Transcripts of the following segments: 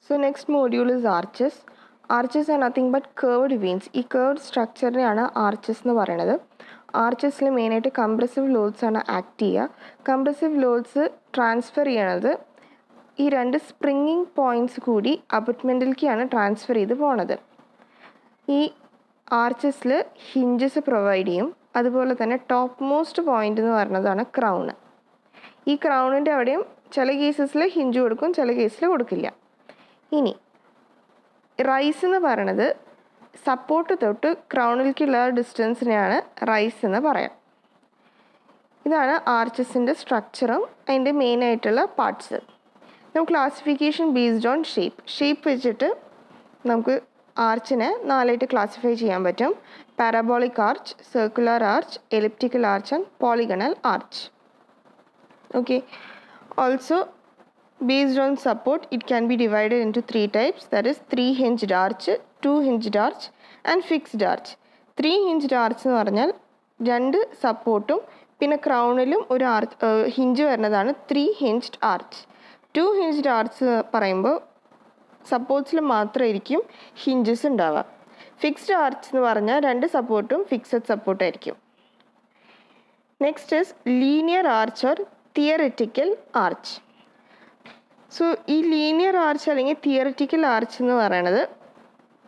So next module is arches. Arches are nothing but curved veins. ഈ curved structure-നെയാണ് arches എന്ന് പറയുന്നത്. ആർച്ചസിൽ മെയിനായിട്ട് compressive lords ആണ് ആക്ട് ചെയ്യുക. കംപ്രസീവ് ലോഡ്സ് ട്രാൻസ്ഫർ ചെയ്യണത് ഈ രണ്ട് സ്പ്രിങ്ങിങ് പോയിൻറ്റ്സ് കൂടി അബട്ട്മെൻറ്റിലേക്കാണ് ട്രാൻസ്ഫർ ചെയ്ത് പോണത്. ഈ ആർച്ചസിൽ ഹിഞ്ചസ് പ്രൊവൈഡ് ചെയ്യും. അതുപോലെ തന്നെ ടോപ്പ് മോസ്റ്റ് പോയിൻ്റ് എന്ന് പറയുന്നതാണ് ക്രൗണ്. ഈ ക്രൗണിൻ്റെ അവിടെയും ചില കേസസിൽ ഹിഞ്ച് കൊടുക്കും, ചില കേസിൽ കൊടുക്കില്ല. ഇനി റൈസ് എന്ന് പറയണത് സപ്പോർട്ട് തൊട്ട് ക്രൗണിലേക്കുള്ള ഡിസ്റ്റൻസിനെയാണ് റൈസ് എന്ന് പറയാം. ഇതാണ് ആർച്ചസിൻ്റെ സ്ട്രക്ചറും അതിൻ്റെ മെയിനായിട്ടുള്ള പാർട്സ്. നമുക്ക് ക്ലാസിഫിക്കേഷൻ ബേസ്ഡ് ഓൺ ഷേപ്പ് വെച്ചിട്ട് നമുക്ക് ആർച്ചിനെ നാലായിട്ട് ക്ലാസിഫൈ ചെയ്യാൻ പറ്റും. Parabolic arch, circular arch, elliptical arch and polygonal arch. Okay. Also based on support, it can be divided into three types, that is 3-hinged arch, 2-hinged arch and fixed arch. 3-hinged arch എന്ന് പറഞ്ഞാൽ രണ്ട് സപ്പോർട്ടും പിന്നെ ക്രൗണിലും ഒരു hinge വരുന്നതാണ് 3-hinged arch. 2-hinged arch പറയുമ്പോൾ സപ്പോർട്ട്സിൽ മാത്രമായിരിക്കും hinges ഉണ്ടാവുക. ഫിക്സ്ഡ് ആർച്ച് എന്ന് പറഞ്ഞാൽ രണ്ട് സപ്പോർട്ടും ഫിക്സഡ് സപ്പോർട്ടായിരിക്കും. Next is linear arch or theoretical arch. So ഈ ലീനിയർ ആർച്ച് അല്ലെങ്കിൽ തിയററ്റിക്കൽ ആർച്ച് എന്ന് പറയുന്നത്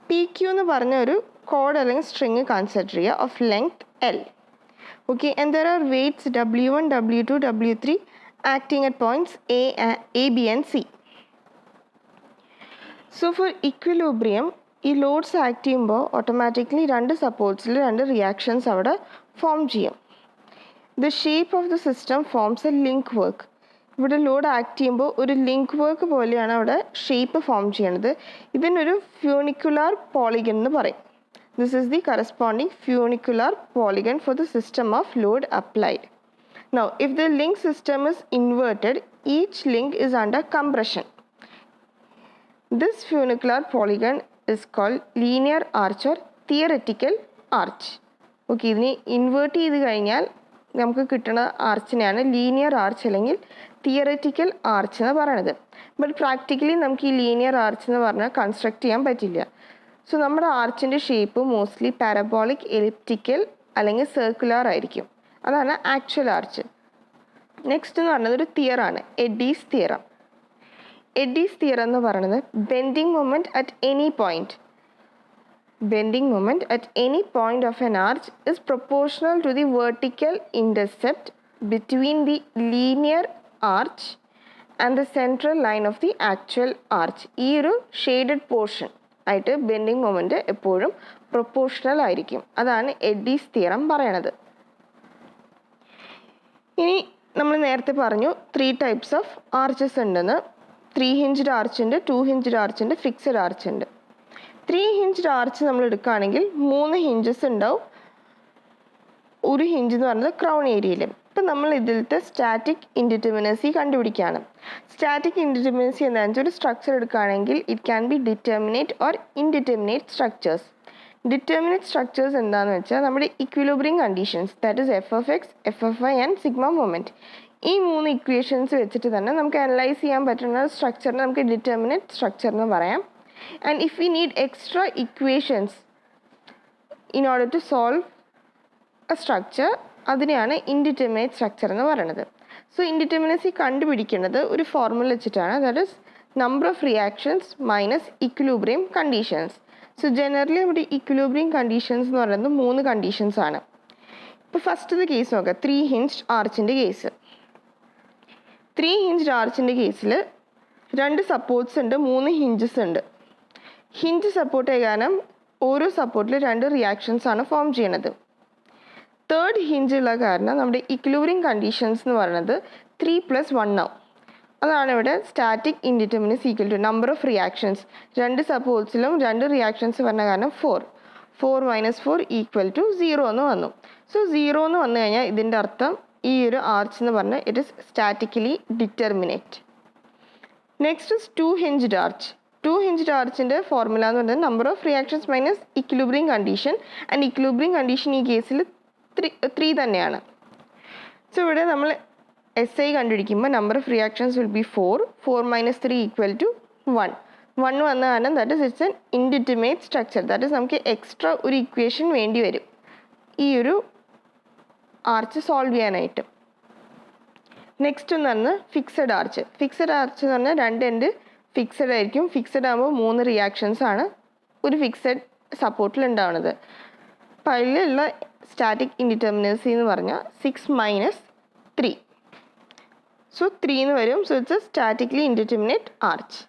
PQ എന്ന് പറഞ്ഞ ഒരു കോഡ് അല്ലെങ്കിൽ സ്ട്രിങ് കൺസിഡർ ചെയ്യുക of length L. Okay, and there are weights W1, W2, W3 acting at points A, B and C. So for equilibrium ഈ ലോഡ്സ് ആക്ട് ചെയ്യുമ്പോൾ ഓട്ടോമാറ്റിക്കലി രണ്ട് സപ്പോർട്ട്സിൽ രണ്ട് റിയാക്ഷൻസ് അവിടെ ഫോം ചെയ്യും. The shape of the system forms A link work. ഇവിടെ load act ചെയ്യുമ്പോൾ ഒരു ലിങ്ക് വർക്ക് പോലെയാണ് അവിടെ ഷേപ്പ് ഫോം ചെയ്യണത്. ഇതിനൊരു ഫ്യൂണിക്കുലാർ പോളിഗൺ എന്ന് പറയും. This is the corresponding funicular polygon for the system of load applied. Now if the link system is inverted, each link is under compression. This funicular polygon is called linear arch or theoretical arch. Okay, ഇതിനെ invert ചെയ്ത് കഴിഞ്ഞാൽ നമുക്ക് കിട്ടുന്ന ആർച്ചിനെയാണ് linear arch അല്ലെങ്കിൽ theoretical arch എന്ന് പറയണത്. But practically നമുക്ക് ഈ ലീനിയർ ആർച്ച് എന്ന് പറഞ്ഞാൽ കൺസ്ട്രക്ട് ചെയ്യാൻ പറ്റില്ല. സോ നമ്മുടെ ആർച്ചിൻ്റെ ഷേപ്പ് മോസ്റ്റ്ലി പാരബോളിക്, എലിപ്റ്റിക്കൽ അല്ലെങ്കിൽ സർക്കുലർ ആയിരിക്കും. അതാണ് ആക്ച്വൽ ആർച്ച്. നെക്സ്റ്റ് എന്ന് പറയുന്നത് ഒരു തിയറാണ്, എഡീസ് തിയറം. എഡീസ് തിയറം എന്ന് പറയുന്നത് bending moment at any point. Bending moment at any point of an arch is proportional to the vertical intercept between the linear arch and the central line of the actual arch. ഈ ഒരു shaded portion ആയിട്ട് bending moment എപ്പോഴും proportional ആയിരിക്കും. അതാണ് Eddy's theorem പറയണത്. ഇനി നമ്മൾ നേരത്തെ പറഞ്ഞു 3 types ഓഫ് ആർച്ചസ് ഉണ്ടെന്ന്. 3-hinged ആർച്ച് ഉണ്ട്, 2-hinged ആർച്ച് ഉണ്ട്, ഫിക്സഡ് ആർച്ച് ഉണ്ട്. 3-hinged ആർച്ച് നമ്മൾ എടുക്കുകയാണെങ്കിൽ 3 ഹിഞ്ചസ് ഉണ്ടാവും. ഒരു ഹിഞ്ച് എന്ന് പറയുന്നത് ക്രൗൺ ഏരിയയിൽ. ഇപ്പം നമ്മൾ ഇതിലത്തെ സ്റ്റാറ്റിക് ഇൻഡിറ്റർമിനസി കണ്ടുപിടിക്കുകയാണ്. സ്റ്റാറ്റിക് ഇൻഡിറ്റർമിനസി എന്താണെന്ന് വെച്ചാൽ ഒരു സ്ട്രക്ചർ എടുക്കുകയാണെങ്കിൽ it can be determinate or indeterminate structures. Determinate structures എന്താണെന്ന് വെച്ചാൽ നമ്മുടെ equilibrium conditions, that is f(x), f(y) and sigma moment. ഈ 3 ഇക്വേഷൻസ് വെച്ചിട്ട് തന്നെ നമുക്ക് അനലൈസ് ചെയ്യാൻ പറ്റുന്ന സ്ട്രക്ചറിനെ നമുക്ക് ഡിറ്റർമിനേറ്റ് സ്ട്രക്ചർ എന്ന് പറയാം. And if we need extra equations in order to solve a structure, അതിനെയാണ് ഇൻഡിറ്റർമിനേറ്റ് സ്ട്രക്ചർ എന്ന് പറയുന്നത്. സോ ഇൻഡിറ്റർമിനസി കണ്ടുപിടിക്കുന്നത് ഒരു ഫോർമുല വെച്ചിട്ടാണ്, that is number of reactions minus equilibrium conditions. So generally നമ്മുടെ ഇക്വിലിബ്രിയം കണ്ടീഷൻസ് എന്ന് പറയുന്നത് 3 കണ്ടീഷൻസ് ആണ്. ഇപ്പോൾ ഫസ്റ്റത്തെ കേസ് നോക്കാം, 3-hinged ആർച്ചിൻ്റെ കേസ്. 3-hinged ആർച്ചിൻ്റെ കേസിൽ 2 സപ്പോർട്ട്സ് ഉണ്ട്, 3 ഹിഞ്ചസ് ഉണ്ട്. ഹിഞ്ച് സപ്പോർട്ട് കാരണം ഓരോ സപ്പോർട്ടിൽ 2 റിയാക്ഷൻസ് ആണ് ഫോം ചെയ്യണത്. 3rd ഹിഞ്ച് ഉള്ള കാരണം നമ്മുടെ ഇക്വിലിബ്രിയം കണ്ടീഷൻസ് എന്ന് പറയുന്നത് 3+1 ആവും. അതാണ് ഇവിടെ static indeterminacy equal to number of reactions. 2 സപ്പോർട്ട്സിലും 2 റിയാക്ഷൻസ് പറഞ്ഞ കാരണം 4 - 4 = 0 എന്ന് വന്നു. സോ 0 എന്ന് വന്നു കഴിഞ്ഞാൽ ഇതിൻ്റെ അർത്ഥം ഈ ഒരു ആർച്ച് എന്ന് പറഞ്ഞാൽ it is statically determinate. Next is 2-hinged arch. 2-hinged ആർച്ചിൻ്റെ ഫോർമുല എന്ന് പറയുന്നത് number of reactions minus equilibrium condition. And equilibrium condition ഈ കേസിൽ 3 തന്നെയാണ്. സോ ഇവിടെ നമ്മൾ SI കണ്ടുപിടിക്കുമ്പോൾ number of reactions will be 4 - 3 = 1. 1 വന്ന കാരണം that is it's an indeterminate structure. That is നമുക്ക് എക്സ്ട്രാ ഒരു ഇക്വേഷൻ വേണ്ടി വരും ഈ ഒരു ആർച്ച് സോൾവ് ചെയ്യാനായിട്ട്. നെക്സ്റ്റ് എന്ന് പറഞ്ഞാൽ ഫിക്സഡ് ആർച്ച്. ഫിക്സഡ് ആർച്ച് എന്ന് പറഞ്ഞാൽ രണ്ട് എൻഡ് ഫിക്സഡ് ആയിരിക്കും. ഫിക്സഡ് ആകുമ്പോൾ 3 റിയാക്ഷൻസ് ആണ് ഒരു ഫിക്സഡ് സപ്പോർട്ടിൽ ഉണ്ടാവുന്നത്. അപ്പോൾ അതിലുള്ള സ്റ്റാറ്റിക് ഇൻഡിറ്റർമിനൻസി എന്ന് പറഞ്ഞാൽ 6 - 3. സോ 3 എന്ന് വരും. So it's A statically indeterminate arch.